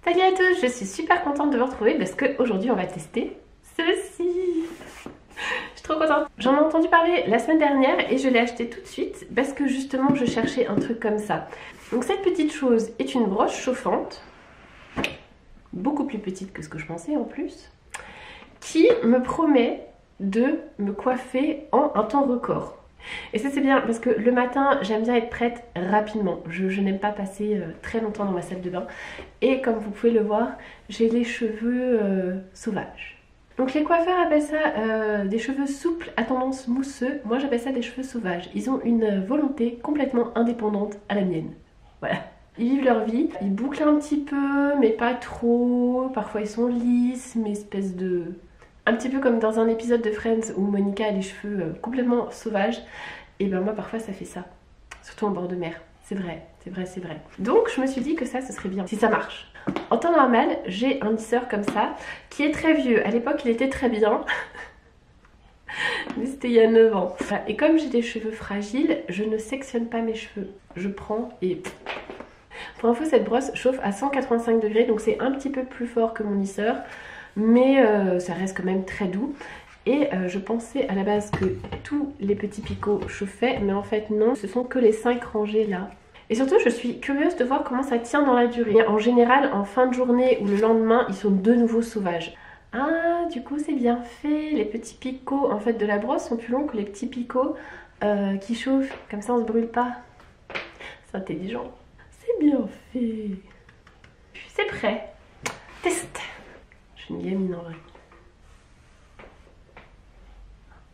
Salut à tous, je suis super contente de vous retrouver parce qu'aujourd'hui on va tester ceci. Je suis trop contente. J'en ai entendu parler la semaine dernière et je l'ai acheté tout de suite parce que justement je cherchais un truc comme ça. Donc cette petite chose est une brosse chauffante, beaucoup plus petite que ce que je pensais en plus, qui me promet de me coiffer en un temps record. Et ça c'est bien parce que le matin j'aime bien être prête rapidement, je n'aime pas passer très longtemps dans ma salle de bain et comme vous pouvez le voir j'ai les cheveux sauvages. Donc les coiffeurs appellent ça des cheveux souples à tendance mousseux, moi j'appelle ça des cheveux sauvages. Ils ont une volonté complètement indépendante à la mienne, voilà. Ils vivent leur vie, ils bouclent un petit peu mais pas trop, parfois ils sont lisses mais espèce de... Un petit peu comme dans un épisode de Friends où Monica a les cheveux complètement sauvages. Et ben moi parfois ça fait ça. Surtout en bord de mer. C'est vrai, c'est vrai, c'est vrai. Donc je me suis dit que ça ce serait bien si ça marche. En temps normal j'ai un lisseur comme ça qui est très vieux. À l'époque il était très bien. Mais c'était il y a 9 ans. Et comme j'ai des cheveux fragiles, je ne sectionne pas mes cheveux. Je prends et... Pour info cette brosse chauffe à 185 degrés donc c'est un petit peu plus fort que mon lisseur. Mais ça reste quand même très doux. Et je pensais à la base que tous les petits picots chauffaient, mais en fait non, ce sont que les 5 rangées là. Et surtout je suis curieuse de voir comment ça tient dans la durée. En général en fin de journée ou le lendemain ils sont de nouveau sauvages. Ah du coup c'est bien fait, les petits picots en fait de la brosse sont plus longs que les petits picots qui chauffent, comme ça on se brûle pas. C'est intelligent. C'est bien fait. C'est prêt. Test. Une gamine en vrai.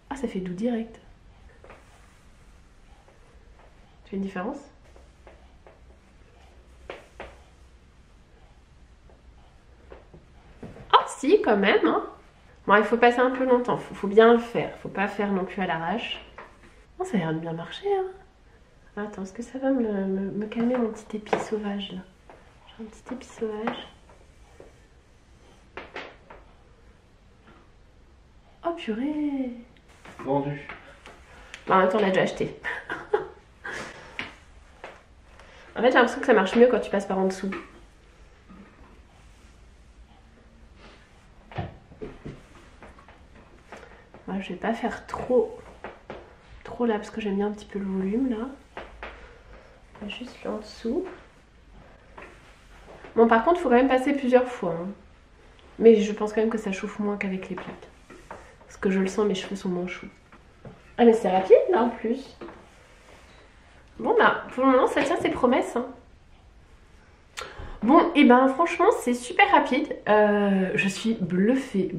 Ah ça fait doux direct. Tu fais une différence? Ah si quand même hein. Bon il faut passer un peu longtemps, faut bien le faire, faut pas faire non plus à l'arrache. Oh, ça a l'air de bien marcher hein. Attends, est-ce que ça va me calmer mon petit épi sauvage là? J'ai un petit épi sauvage. Oh purée! Vendu. En même temps on l'a déjà acheté. En fait j'ai l'impression que ça marche mieux quand tu passes par en dessous. Moi je vais pas faire trop là parce que j'aime bien un petit peu le volume là. Juste là en dessous. Bon par contre il faut quand même passer plusieurs fois. Hein. Mais je pense quand même que ça chauffe moins qu'avec les plaques. Parce que je le sens, mes cheveux sont moins chauds. Ah mais c'est rapide là en plus. Bon bah pour le moment ça tient ses promesses. Hein. Bon et ben franchement c'est super rapide. Je suis bluffée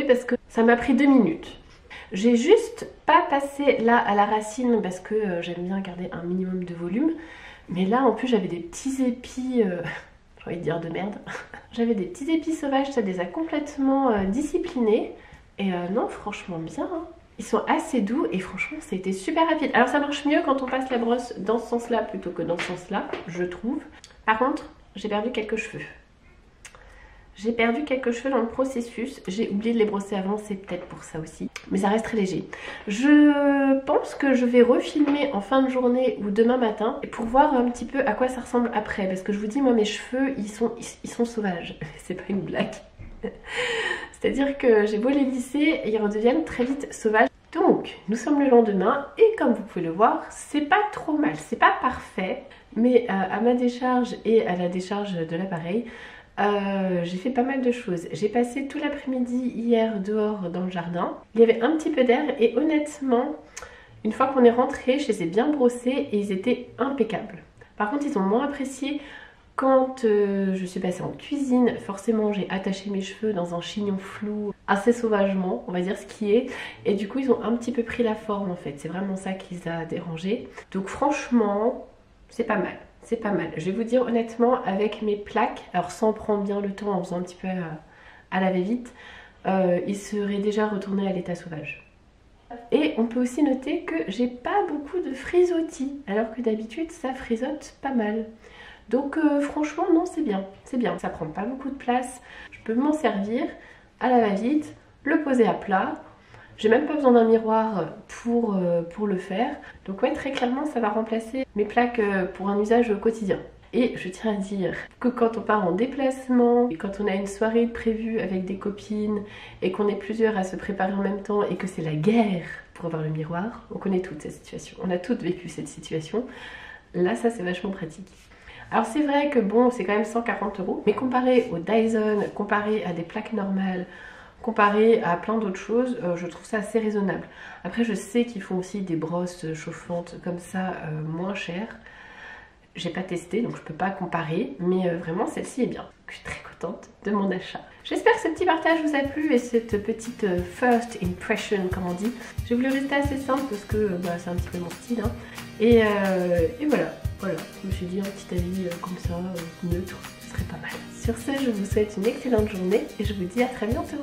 parce que ça m'a pris 2 minutes. J'ai juste pas passé là à la racine parce que j'aime bien garder un minimum de volume. Mais là en plus j'avais des petits épis, j'ai envie de dire de merde. J'avais des petits épis sauvages, ça les a complètement disciplinés. Et non franchement bien. Hein. Ils sont assez doux et franchement ça a été super rapide. Alors ça marche mieux quand on passe la brosse dans ce sens là plutôt que dans ce sens là, je trouve. Par contre j'ai perdu quelques cheveux. J'ai perdu quelques cheveux dans le processus. J'ai oublié de les brosser avant, c'est peut-être pour ça aussi. Mais ça reste très léger. Je pense que je vais refilmer en fin de journée ou demain matin pour voir un petit peu à quoi ça ressemble après. Parce que je vous dis, moi mes cheveux ils sont sauvages. C'est pas une blague. C'est-à-dire que j'ai beau les lisser, ils redeviennent très vite sauvages. Donc, nous sommes le lendemain et comme vous pouvez le voir, c'est pas trop mal. C'est pas parfait, mais à ma décharge et à la décharge de l'appareil, j'ai fait pas mal de choses. J'ai passé tout l'après-midi hier dehors dans le jardin. Il y avait un petit peu d'air et honnêtement, une fois qu'on est rentré, je les ai bien brossés et ils étaient impeccables. Par contre, ils ont moins apprécié quand je suis passée en cuisine. Forcément, j'ai attaché mes cheveux dans un chignon flou assez sauvagement, on va dire ce qui est. Et du coup, ils ont un petit peu pris la forme en fait. C'est vraiment ça qui les a dérangés. Donc franchement, c'est pas mal. C'est pas mal. Je vais vous dire honnêtement, avec mes plaques, alors sans prendre bien le temps, en faisant un petit peu à la va-vite, ils seraient déjà retournés à l'état sauvage. Et on peut aussi noter que j'ai pas beaucoup de frisottis, alors que d'habitude ça frisote pas mal. Donc franchement non c'est bien, ça prend pas beaucoup de place, je peux m'en servir à la va-vite, le poser à plat. J'ai même pas besoin d'un miroir pour le faire. Donc ouais, très clairement ça va remplacer mes plaques pour un usage quotidien. Et je tiens à dire que quand on part en déplacement, et quand on a une soirée prévue avec des copines et qu'on est plusieurs à se préparer en même temps et que c'est la guerre pour avoir le miroir, on connaît toute cette situation, on a toutes vécu cette situation. Là ça c'est vachement pratique. Alors c'est vrai que bon, c'est quand même 140 €, mais comparé au Dyson, comparé à des plaques normales, comparé à plein d'autres choses, je trouve ça assez raisonnable. Après je sais qu'ils font aussi des brosses chauffantes comme ça moins chères. J'ai pas testé donc je peux pas comparer, mais vraiment celle-ci est bien. Je suis très contente de mon achat. J'espère que ce petit partage vous a plu et cette petite first impression comme on dit. J'ai voulu rester assez simple parce que c'est un petit peu mon style. Hein. Et voilà, je me suis dit un petit avis comme ça, neutre, ce serait pas mal. Sur ce, je vous souhaite une excellente journée et je vous dis à très bientôt.